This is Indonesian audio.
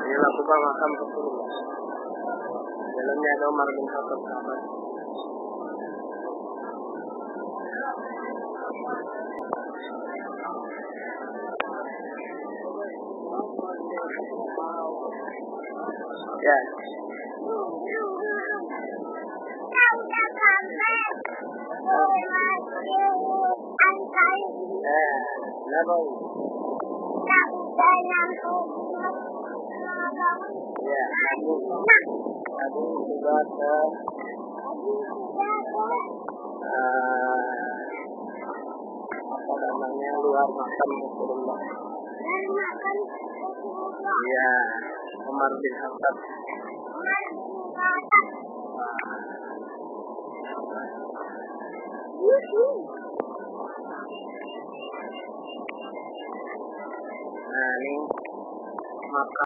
dilakukan makam Rasulullah. Dalamnya ada Umar bin Khattab sahabat. Ya. Kenapa? Ya, aku juga ke apa namanya luar makam Rasulullah. Ya, Umar bin Khattab. Nah, ini makam